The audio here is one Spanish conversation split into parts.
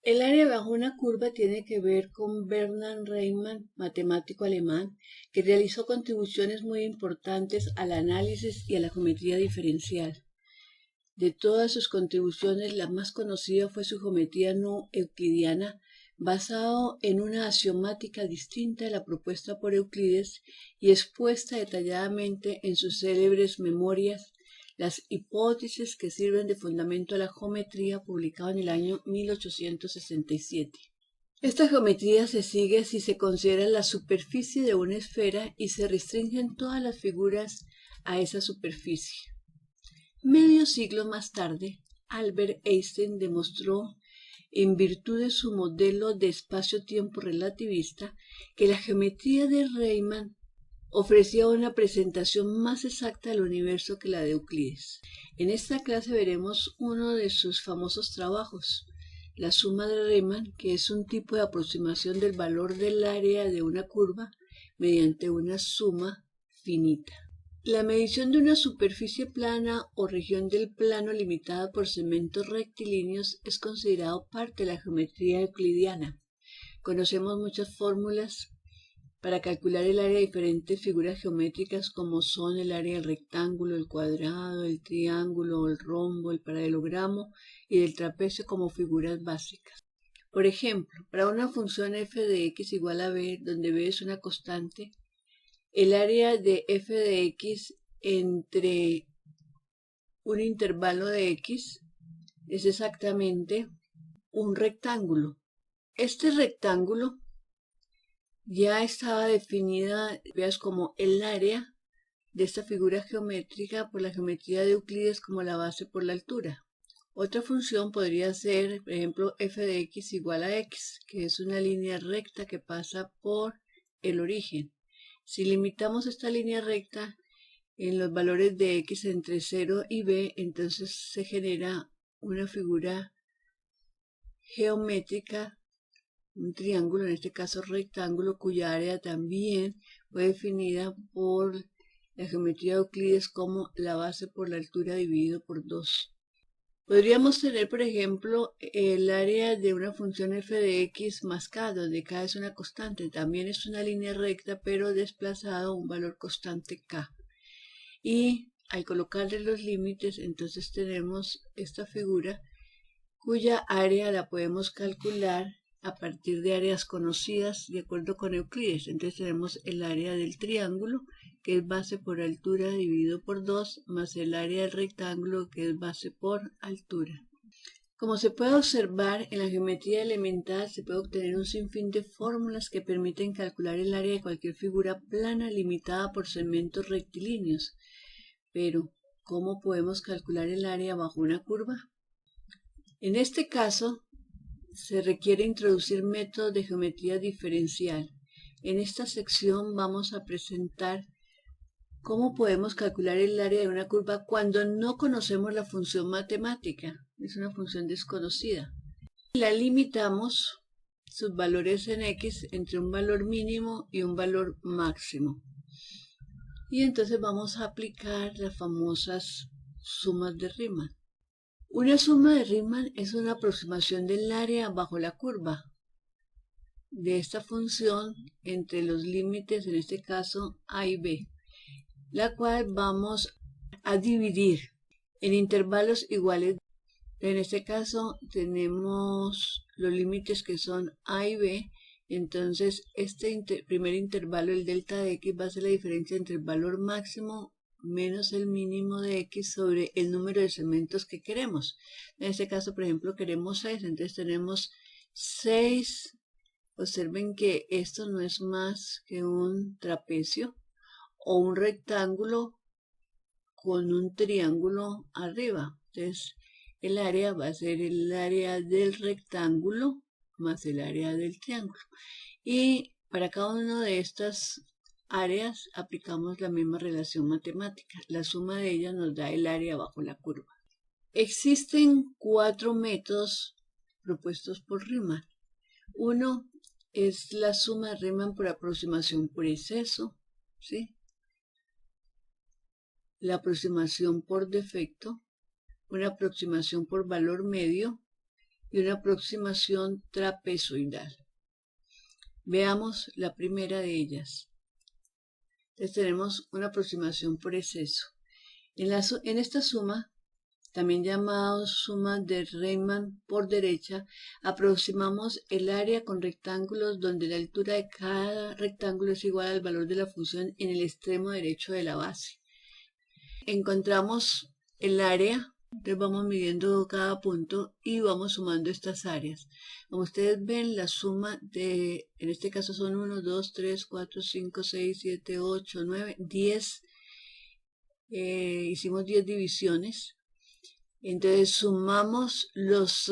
El área bajo una curva tiene que ver con Bernhard Riemann, matemático alemán, que realizó contribuciones muy importantes al análisis y a la geometría diferencial. De todas sus contribuciones, la más conocida fue su geometría no euclidiana, basado en una axiomática distinta a la propuesta por Euclides y expuesta detalladamente en sus célebres Memorias, las hipótesis que sirven de fundamento a la geometría, publicado en el año 1867. Esta geometría se sigue si se considera la superficie de una esfera y se restringen todas las figuras a esa superficie. Medio siglo más tarde, Albert Einstein demostró, en virtud de su modelo de espacio-tiempo relativista, que la geometría de Riemann ofrecía una presentación más exacta del universo que la de Euclides. En esta clase veremos uno de sus famosos trabajos, la suma de Riemann, que es un tipo de aproximación del valor del área de una curva mediante una suma finita. La medición de una superficie plana o región del plano limitada por segmentos rectilíneos es considerado parte de la geometría euclidiana. Conocemos muchas fórmulas para calcular el área de diferentes figuras geométricas como son el área del rectángulo, el cuadrado, el triángulo, el rombo, el paralelogramo y del trapecio como figuras básicas. Por ejemplo, para una función f de x igual a b, donde b es una constante, el área de f de x entre un intervalo de x es exactamente un rectángulo. Este rectángulo ya estaba definida como el área de esta figura geométrica por la geometría de Euclides como la base por la altura. Otra función podría ser, por ejemplo, f de x igual a x, que es una línea recta que pasa por el origen. Si limitamos esta línea recta en los valores de x entre 0 y b, entonces se genera una figura geométrica, un triángulo, en este caso rectángulo, cuya área también fue definida por la geometría de Euclides como la base por la altura dividido por 2. Podríamos tener, por ejemplo, el área de una función f de x más k, donde k es una constante. También es una línea recta, pero desplazado a un valor constante k. Y al colocarle los límites, entonces tenemos esta figura cuya área la podemos calcular a partir de áreas conocidas de acuerdo con Euclides. Entonces tenemos el área del triángulo, que es base por altura dividido por 2, más el área del rectángulo, que es base por altura. Como se puede observar, en la geometría elemental se puede obtener un sinfín de fórmulas que permiten calcular el área de cualquier figura plana limitada por segmentos rectilíneos. Pero, ¿cómo podemos calcular el área bajo una curva? En este caso, se requiere introducir métodos de geometría diferencial. En esta sección vamos a presentar cómo podemos calcular el área de una curva cuando no conocemos la función matemática. Es una función desconocida. La limitamos sus valores en x entre un valor mínimo y un valor máximo. Y entonces vamos a aplicar las famosas sumas de Riemann. Una suma de Riemann es una aproximación del área bajo la curva de esta función entre los límites, en este caso a y b, la cual vamos a dividir en intervalos iguales. En este caso tenemos los límites que son a y b, entonces este primer intervalo, el delta de x, va a ser la diferencia entre el valor máximo menos el mínimo de x sobre el número de segmentos que queremos. En este caso, por ejemplo, queremos 6, entonces tenemos 6. Observen que esto no es más que un trapecio o un rectángulo con un triángulo arriba. Entonces, el área va a ser el área del rectángulo más el área del triángulo. Y para cada una de estas áreas aplicamos la misma relación matemática. La suma de ellas nos da el área bajo la curva. Existen 4 métodos propuestos por Riemann. Uno es la suma de Riemann por aproximación por exceso, ¿sí? La aproximación por defecto, una aproximación por valor medio y una aproximación trapezoidal. Veamos la primera de ellas. Entonces tenemos una aproximación por exceso. En esta suma, también llamada suma de Riemann por derecha, aproximamos el área con rectángulos donde la altura de cada rectángulo es igual al valor de la función en el extremo derecho de la base. Encontramos el área, entonces vamos midiendo cada punto y vamos sumando estas áreas. Como ustedes ven, la suma en este caso son 1, 2, 3, 4, 5, 6, 7, 8, 9, 10. Hicimos 10 divisiones. Entonces sumamos los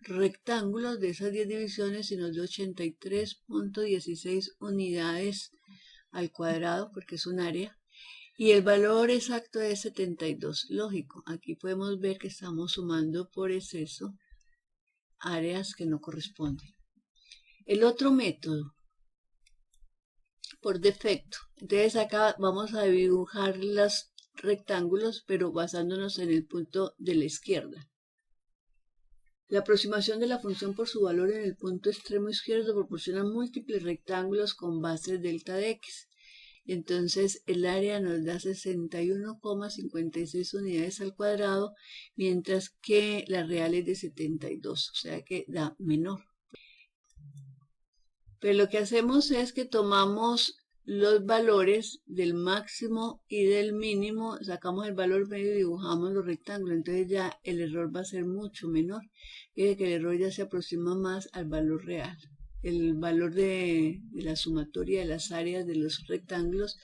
rectángulos de esas 10 divisiones y nos da 83.16 unidades al cuadrado, porque es un área. Y el valor exacto es 72. Lógico, aquí podemos ver que estamos sumando por exceso áreas que no corresponden. El otro método, por defecto. Entonces acá vamos a dibujar los rectángulos, pero basándonos en el punto de la izquierda. La aproximación de la función por su valor en el punto extremo izquierdo proporciona múltiples rectángulos con bases delta de x. Entonces el área nos da 61,56 unidades al cuadrado, mientras que la real es de 72, o sea que da menor. Pero lo que hacemos es que tomamos los valores del máximo y del mínimo, sacamos el valor medio y dibujamos los rectángulos, entonces ya el error va a ser mucho menor. Fíjense que el error ya se aproxima más al valor real. El valor de la sumatoria de las áreas de los rectángulos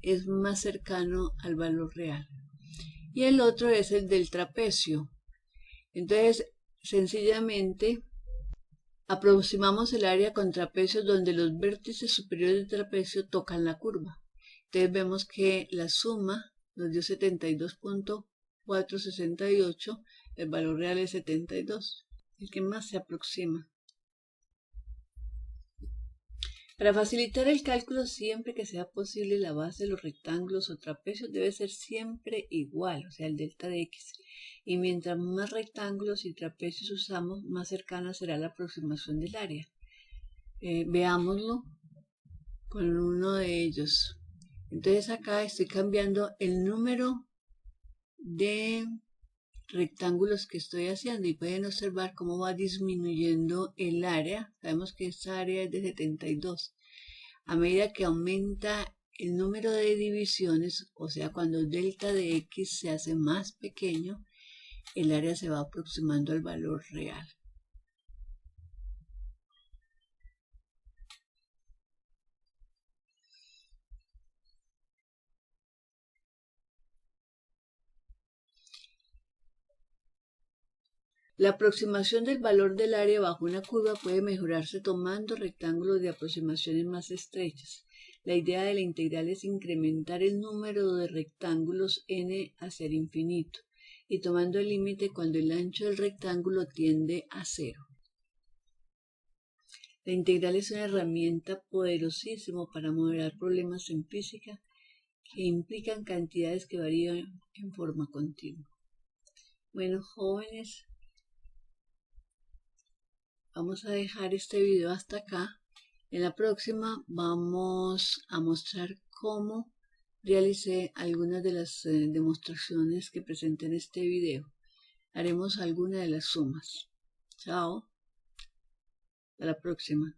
es más cercano al valor real. Y el otro es el del trapecio. Entonces, sencillamente, aproximamos el área con trapecios donde los vértices superiores del trapecio tocan la curva. Entonces vemos que la suma nos dio 72.468, el valor real es 72, el que más se aproxima. Para facilitar el cálculo, siempre que sea posible, la base de los rectángulos o trapecios debe ser siempre igual, o sea, el delta de x. Y mientras más rectángulos y trapecios usamos, más cercana será la aproximación del área. Veámoslo con uno de ellos. Entonces acá estoy cambiando el número de rectángulos que estoy haciendo y pueden observar cómo va disminuyendo el área. Sabemos que esta área es de 72. A medida que aumenta el número de divisiones, o sea, cuando delta de x se hace más pequeño, el área se va aproximando al valor real. La aproximación del valor del área bajo una curva puede mejorarse tomando rectángulos de aproximaciones más estrechas. La idea de la integral es incrementar el número de rectángulos n hacia el infinito y tomando el límite cuando el ancho del rectángulo tiende a 0. La integral es una herramienta poderosísima para modelar problemas en física que implican cantidades que varían en forma continua. Bueno, jóvenes, vamos a dejar este video hasta acá. En la próxima vamos a mostrar cómo realicé algunas de las demostraciones que presenté en este video. Haremos algunas de las sumas. Chao. Hasta la próxima.